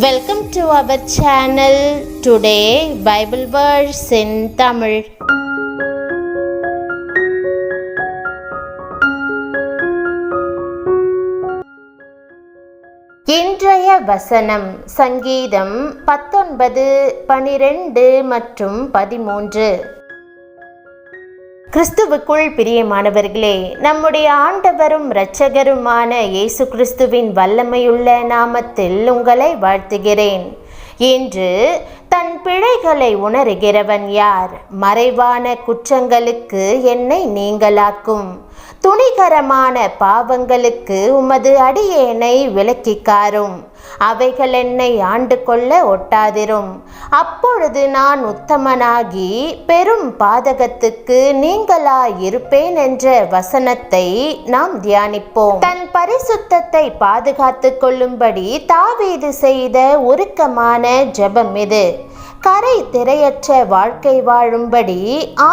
Welcome to our channel. Today Bible verse in Tamil. இன்றைய வசனம் சங்கீதம் 19, 12 மற்றும் 13. கிறிஸ்துவுக்குள் பிரியமானவர்களே, நம்முடைய ஆண்டவரும் இரட்சகருமான இயேசு கிறிஸ்துவின் வல்லமையுள்ள நாமத்தில் உங்களை வாழ்த்துகிறேன். இன்று தன் பிழைகளை உணர்கிறவன் யார்? மறைவான குற்றங்களுக்கு என்னை நீங்களாக்கும், துணிகரமான பாவங்களுக்கு உமது அடியேனை விலக்கிக்காரும். அவைகள் என்னை ஆண்டு கொள்ள ஒட்டாதிரும். அப்பொழுது நான் உத்தமனாகி பெரும் பாதகத்துக்கு நீங்களாயிருப்பேன் என்ற வசனத்தை நாம் தியானிப்போம். தன் பரிசுத்தத்தை பாதுகாத்து கொள்ளும்படி தாவீது செய்த உருக்கமான ஜெபம் இது. கரை திரையற்ற வாழ்க்கை வாழும்படி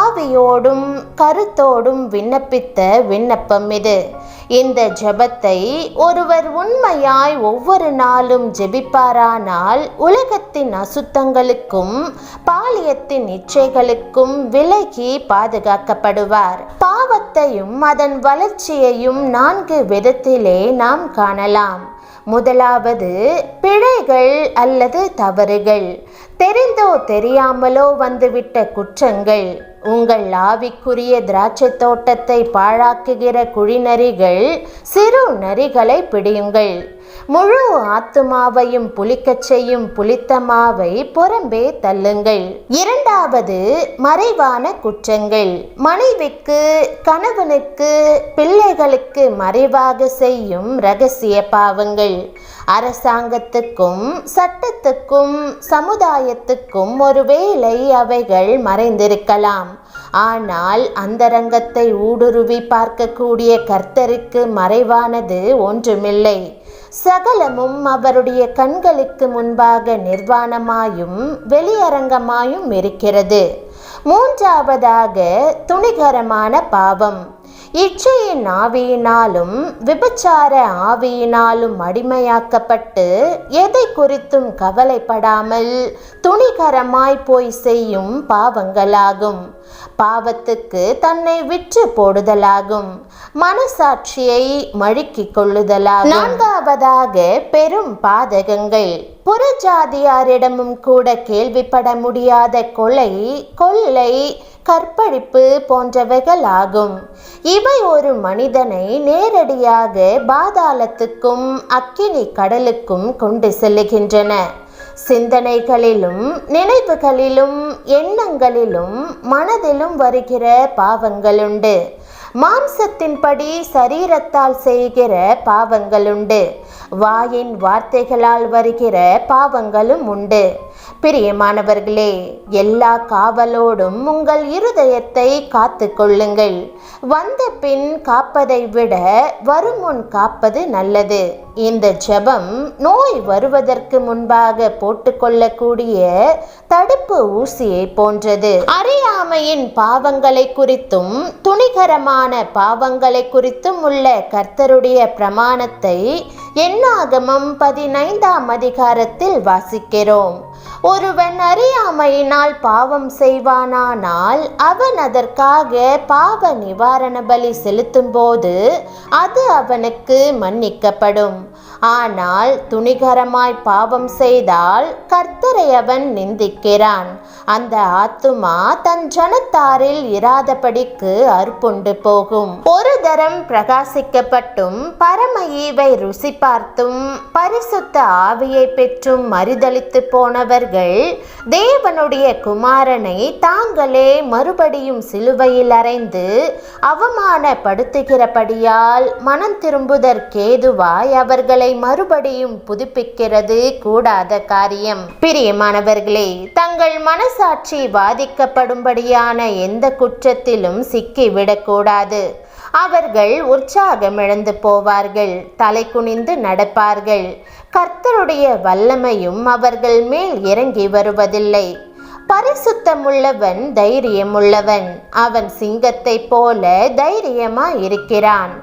ஆவியோடும் கருத்தோடும் விண்ணப்பித்த விண்ணப்பம் இது. இந்த ஜெபத்தை ஒருவர் உண்மையாய் ஒவ்வொரு நாளும் ஜெபிப்பாரானால் உலகத்தின் அசுத்தங்களுக்கும் பாலியத்தின் இச்சைகளுக்கும் விலகி பாதுகாக்கப்படுவார். பாவத்தையும் அதன் வளர்ச்சியையும் 4 விதத்திலே நாம் காணலாம். முதலாவது, பிழைகள் அல்லது தவறுகள், தெரிந்தோ தெரியாமலோ வந்துவிட்ட குற்றங்கள். உங்கள் ஆவிக்குரிய திராட்சை தோட்டத்தை பாழாக்குகிற குழிநரிகள் சிறு நரிகளை பிடியுங்கள். முழு ஆத்துமாவையும் புளிக்கச் செய்யும் புளித்த மாவை புறம்பே தள்ளுங்கள். இரண்டாவது, மறைவான குற்றங்கள், மனைவிக்கு, கணவனுக்கு, பிள்ளைகளுக்கு மறைவாக செய்யும் இரகசிய பாவங்கள். அரசாங்கத்துக்கும் சட்டத்துக்கும் சமுதாயத்துக்கும் ஒருவேளை அவைகள் மறைந்திருக்கலாம். ஆனால் அந்தரங்கத்தை ஊடுருவி பார்க்கக்கூடிய கர்த்தருக்கு மறைவானது ஒன்றுமில்லை. சகலமும் அவருடைய கண்களுக்கு முன்பாக நிர்வாணமாயும் வெளியரங்கமாயும் இருக்கிறது. மூன்றாவதாக, துணிகரமான பாவம். இச்சையின் ஆவியினாலும் விபச்சார ஆவியினாலும் அடிமையாக்கப்பட்டு எதை குறித்தும் கவலைப்படாமல் துணிகரமாய் போய் செய்யும் பாவங்களாகும். பாவத்துக்கு தன்னை விற்று போடுதலாகும். மனசாட்சியை மழுக்கிக் கொள்ளுதலாகும். நான்காவதாக, பெரும் பாதகங்கள். புறஜாதியாரிடமும் கூட கேள்விப்பட முடியாத கொலை, கொள்ளை, கற்பழிப்பு போன்றவைகள் ஆகும். இவை ஒரு மனிதனை நேரடியாக பாதாளத்துக்கும் அக்கினி கடலுக்கும் கொண்டு செல்லுகின்றன. சிந்தனைகளிலும் நினைவுகளிலும் எண்ணங்களிலும் மனதிலும் வருகிற பாவங்களுண்டு. மாம்சத்தின்படி சரீரத்தால் செய்கிற பாவங்களுண்டு. வாயின் வார்த்தைகளால் வருகிற பாவங்களும் உண்டு. பிரியமானவர்களே, எல்லா காவலோடும் உங்கள் இருதயத்தை காத்து கொள்ளுங்கள். வந்த பின் காப்பதை விட வருமுன் காப்பது நல்லது. இந்த ஜெபம் நோய் வருவதற்கு முன்பாக போட்டுக்கொள்ளக்கூடிய தடுப்பு ஊசியை போன்றது. அறியாமையின் பாவங்களை குறித்தும் துணிகரமான பாவங்களை குறித்தும் உள்ள கர்த்தருடைய பிரமாணத்தை என்னாகமம் 15ஆம் அதிகாரத்தில் வாசிக்கிறோம். ஒருவன் அறியாமையினால் பாவம் செய்வானானால் அவன் அதற்காக பாவ நிவாரண பலி செலுத்தும் போது அது அவனுக்கு மன்னிக்கப்படும். ஆனால் துணிகரமாய் பாவம் செய்தால் கர்த்தரை அவன் நிந்திக்கிறான். அந்த ஆத்துமா தன் ஜனத்தாரில் இராதபடிக்கு அறுப்புண்டு போகும். ஒரு தரம் பிரகாசிக்கப்பட்டும் பரம ஈவை ருசி பார்த்தும் பரிசுத்த ஆவியை பெற்றும் மறுதலித்து போனவர்கள் தேவனுடைய குமாரனை தாங்களே மறுபடியும் சிலுவையில் அறைந்து அவமானப்படுத்துகிறபடியால் மனம் திரும்புதற்கேதுவாய் அவர்களை மறுபடியும் புதுப்பிக்கிறது கூடாத காரியம். பிரியமானவர்களே, தங்கள் மனசாட்சி பாதிக்கப்படும்படியான எந்த குற்றத்திலும் சிக்கிவிடக்கூடாது. அவர்கள் உற்சாகமிழந்து போவார்கள், தலை குனிந்து நடப்பார்கள். கர்த்தருடைய வல்லமையும் அவர்கள் மேல் இறங்கி வருவதில்லை. பரிசுத்தமுள்ளவன் தைரியமுள்ளவன். அவன் சிங்கத்தைப் போல தைரியமாயிருக்கிறான்.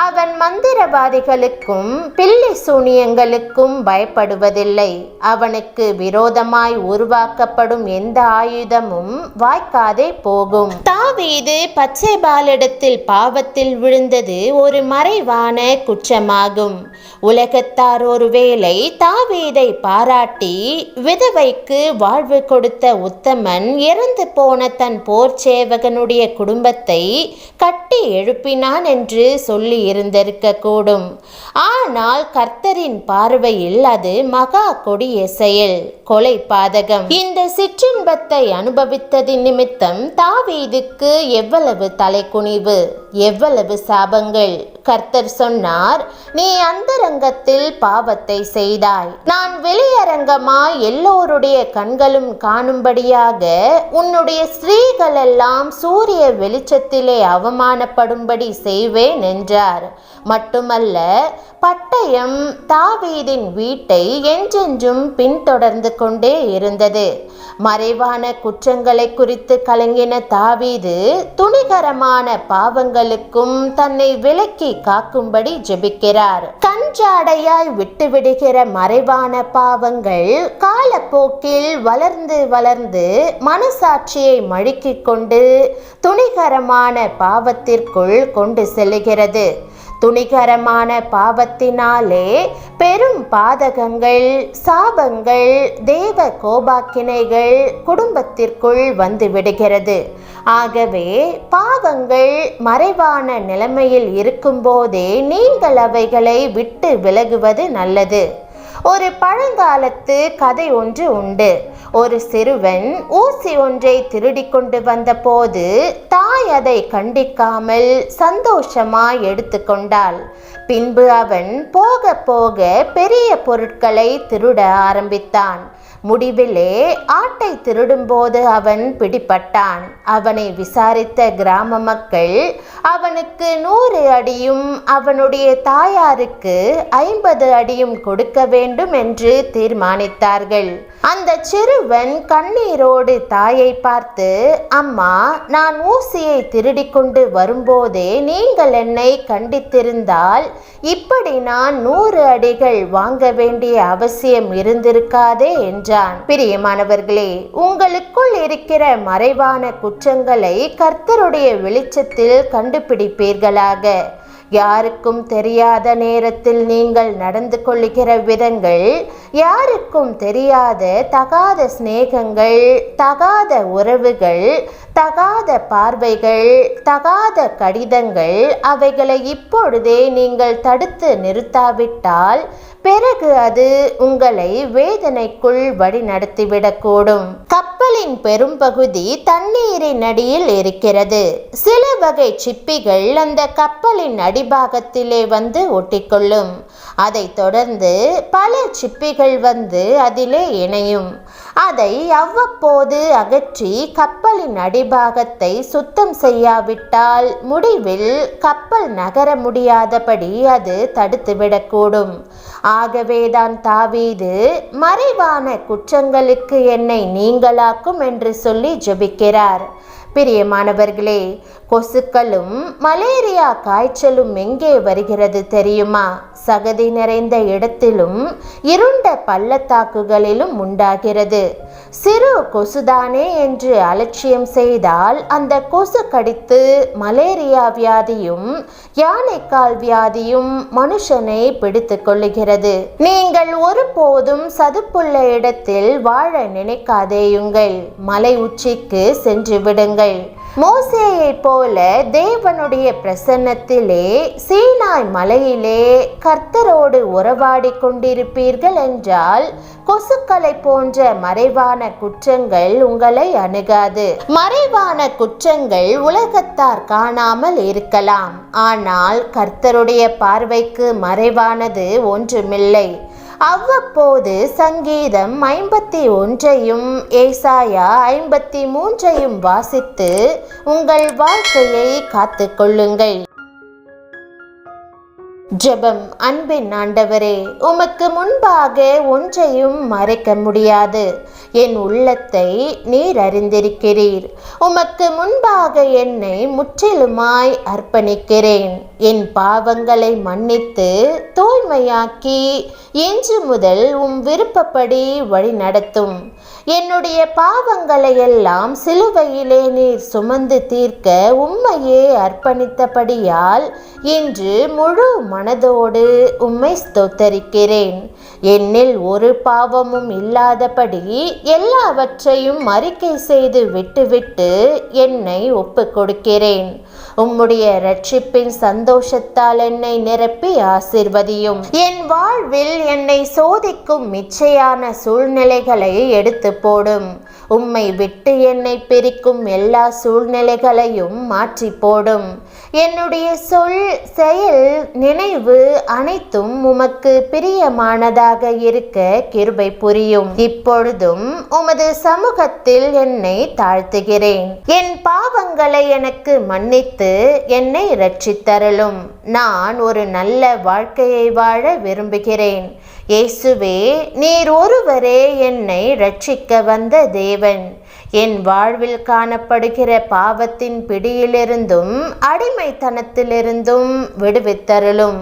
அவன் மந்திரவாதிகளுக்கும் பில்லி சூனியங்களுக்கும் பயப்படுவதில்லை. அவனுக்கு விரோதமாய் உருவாக்கப்படும் எந்த ஆயுதமும் வாய்க்காதே போகும். தாவீது பத்சேபாளிடத்தில் பாவத்தில் விழுந்தது ஒரு மறைவான குற்றமாகும். உலகத்தார் ஒருவேளை தாவீதை பாராட்டி விதவைக்கு வாழ்வு கொடுத்த உத்தமன் இறந்து போன தன் போர் சேவகனுடைய குடும்பத்தை கட்டி எழுப்பினான் என்று சொல்லி இருந்திருக்க கூடும். ஆனால் கர்த்தரின் பார்வையில் அது மகா கொடிய செயல், கொலை பாதகம். இந்த சிற்றின்பத்தை அனுபவித்ததின் நிமித்தம் தாவீதுக்கு எவ்வளவு தலைக்குனிவு, எவ்வளவு சாபங்கள். கர்த்தர் சொன்னார், நீ அந்தரங்கத்தில் பாவத்தை செய்தாய். நான் வெளியரங்கமாய் எல்லோருடைய கண்களும் காணும்படியாக உன்னுடைய ஸ்திரீகள் எல்லாம் சூரிய வெளிச்சத்திலே அவமானப்படும்படி செய்வேன் என்றார். மட்டுமல்ல, பட்டயம் தாவீதின் வீட்டை என்றென்றும் பின்தொடர்ந்து கொண்டே இருந்தது. மறைவான குற்றங்களை குறித்து கலங்கின தாவீது துணிகரமான பாவங்களுக்கும் தன்னை விலக்கி காக்கும்படி ஜெபிக்கிறார். கஞ்சாடையாய் விட்டுவிடுகிற மறைவான பாவங்கள் காலப்போக்கில் வளர்ந்து வளர்ந்து மனசாட்சியை மழுக்கிக் கொண்டு துணிகரமான பாவத்திற்குள் கொண்டு செல்லுகிறது. துணிகரமான பாவத்தினாலே பெரும் பாதகங்கள், சாபங்கள், தேவ கோபாக்கினைகள் குடும்பத்திற்குள் வந்து விடுகிறது. ஆகவே பாவங்கள் மறைவான நிலைமையில் இருக்கும்போதே நீங்கள் அவைகளை விட்டு விலகுவது நல்லது. ஒரு பழங்காலத்து கதை ஒன்று உண்டு. ஒரு சிறுவன் ஊசி ஒன்றை திருடி கொண்டு வந்த போது தாய் அதை கண்டிக்காமல் சந்தோஷமாய் எடுத்துக்கொண்டாள். பின்பு அவன் போக போக பெரிய பொருட்களை திருட ஆரம்பித்தான். முடிவிலே ஆட்டை திருடும்போது அவன் பிடிபட்டான். அவனை விசாரித்த கிராம மக்கள் அவனுக்கு 100 அடியும் அவனுடைய தாயாருக்கு 50 அடியும் கொடுக்க வேண்டும் என்று தீர்மானித்தார்கள். அந்த சிறுவன் கண்ணீரோடு தாயை பார்த்து, அம்மா, நான் ஊசியை திருடி கொண்டு வரும்போதே நீங்கள் என்னை கண்டித்திருந்தால் இப்படி நான் 100 அடிகள் வாங்க வேண்டிய அவசியம் இருந்திருக்காதே என்றான். பிரியமானவர்களே, உங்களுக்குள் இருக்கிற மறைவான குற்றங்களை கர்த்தருடைய வெளிச்சத்தில் கண்டுபிடிப்பீர்களாக. யாருக்கும் தெரியாத நேரத்தில் நீங்கள் நடந்து கொள்ளுகிற விதங்கள், யாருக்கும் தெரியாத தகாத சிநேகங்கள், தகாத உறவுகள், தகாத பார்வைகள், தகாத கடிதங்கள், அவைகளை இப்பொழுதே நீங்கள் தடுத்து நிறுத்தாவிட்டால் பிறகு அது உங்களை வேதனைக்குள் வழி நடத்திவிடக்கூடும். கப்பலின் பெரும்பகுதி தண்ணீரின் அடியில் இருக்கிறது. சில வகை சிப்பிகள் அந்த கப்பலின் அடிபாகத்திலே வந்து ஒட்டிக்கொள்ளும். அதைத் தொடர்ந்து பல சிப்பிகள் வந்து அதிலே இணையும். அதை அவ்வப்போது அகற்றி கப்பலின் அடிபாகத்தை சுத்தம் செய்யாவிட்டால் முடிவில் கப்பல் நகர முடியாதபடி அது தடுத்துவிடக்கூடும். ஆகவேதான் தாவீது மறைவான குற்றங்களுக்கு என்னை நீங்களாக்கும் என்று சொல்லி ஜெபிக்கிறார். பிரியமானவர்களே, கொசுக்களும் மலேரியா காய்ச்சலும் எங்கே வருகிறது தெரியுமா? சகதி நிறைந்த இடத்திலும் இருண்ட பள்ளத்தாக்குகளிலும் உண்டாகிறது. சிறு கொசுதானே என்று அலட்சியம் செய்தால் அந்த கொசு கடித்து மலேரியா வியாதியும் யானைக்கால் வியாதியும் மனுஷனை பிடித்து கொள்ளுகிறது. நீங்கள் ஒருபோதும் சதுப்புள்ள இடத்தில் வாழ நினைக்காதேயுங்கள். மலை உச்சிக்கு சென்று விடுங்கள். மோசேயை போல தேவனுடைய பிரசன்னத்திலே சீனாய் மலையிலே கர்த்தரோடு உறவாடி கொண்டிருப்பீர்கள் என்றால் கொசுக்களை போன்ற மறைவான குற்றங்கள் உங்களை அணுகாது. மறைவான குற்றங்கள் உலகத்தார் காணாமல் இருக்கலாம், ஆனால் கர்த்தருடைய பார்வைக்கு மறைவானது ஒன்றுமில்லை. அவ்வப்போது சங்கீதம் 51ஐயும் ஏசாயா 53ஐயும் வாசித்து உங்கள் வாழ்க்கையை காத்து கொள்ளுங்கள். ஜெபம். அன்பின் ஆண்டவரே, உமக்கு முன்பாக ஒன்றையும் மறைக்க முடியாது. என் உள்ளத்தை நீர் அறிந்திருக்கிறீர். உமக்கு முன்பாக என்னை முற்றிலுமாய் அர்ப்பணிக்கிறேன். என் பாவங்களை மன்னித்து தூய்மையாக்கி இன்று முதல் உம் விருப்பப்படி வழி நடத்தும். என்னுடைய பாவங்களை எல்லாம் சிலுவையிலே நீர் சுமந்து தீர்க்க உம்மையே அர்ப்பணித்தபடியால் இன்று முழு மனதோடு உம்மை ஸ்தோத்தரிக்கிறேன். என்னில் ஒரு பாவமும் இல்லாதபடி எல்லாவற்றையும் அறிக்கை செய்து விட்டுவிட்டு என்னை ஒப்பு கொடுக்கிறேன். உம்முடைய இரட்சிப்பின் சந்தோஷத்தால் என்னை நிரப்பி ஆசீர்வதியும். என் வாழ்வில் என்னை சோதிக்கும் மிச்சையான சூழ்நிலைகளை எடுத்து போடும். உம்மை விட்டு என்னை பிரிக்கும் எல்லா சூழ்நிலைகளையும் மாற்றி போடும். என்னுடைய சொல், செயல், நினைவு அனைத்தும் உமக்கு பிரியமானதாக இருக்க கிருபை புரியும். இப்பொழுதும் உமது சமூகத்தில் என்னை தாழ்த்துகிறேன். என் பாவங்களை எனக்கு மன்னித்து என்னை இரட்சித்தருளும். நான் ஒரு நல்ல வாழ்க்கையை வாழ விரும்புகிறேன். இயேசுவே, நீர் ஒருவரே என்னை இரட்சிக்க வந்த தேவன். என் வாழ்வில் காணப்படுகிற பாவத்தின் பிடியிலிருந்தும் அடிமைத்தனத்திலிருந்தும் விடுவித்தருளும்.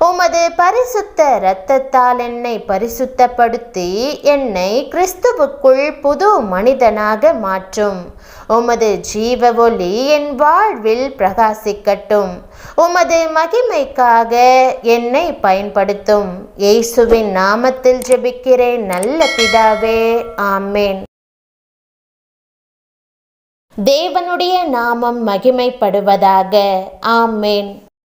உமது பரிசுத்த இரத்தத்தால் என்னை பரிசுத்தப்படுத்தி என்னை கிறிஸ்துவுக்குள் புது மனிதனாக மாற்றும். உமது ஜீவ ஒளி என் வாழ்வில் பிரகாசிக்கட்டும். உமது மகிமைக்காக என்னை பயன்படுத்தும். இயேசுவின் நாமத்தில் ஜெபிக்கிறேன் நல்ல பிதாவே, ஆமேன். தேவனுடைய நாமம் மகிமைப்படுவதாக. ஆமேன்.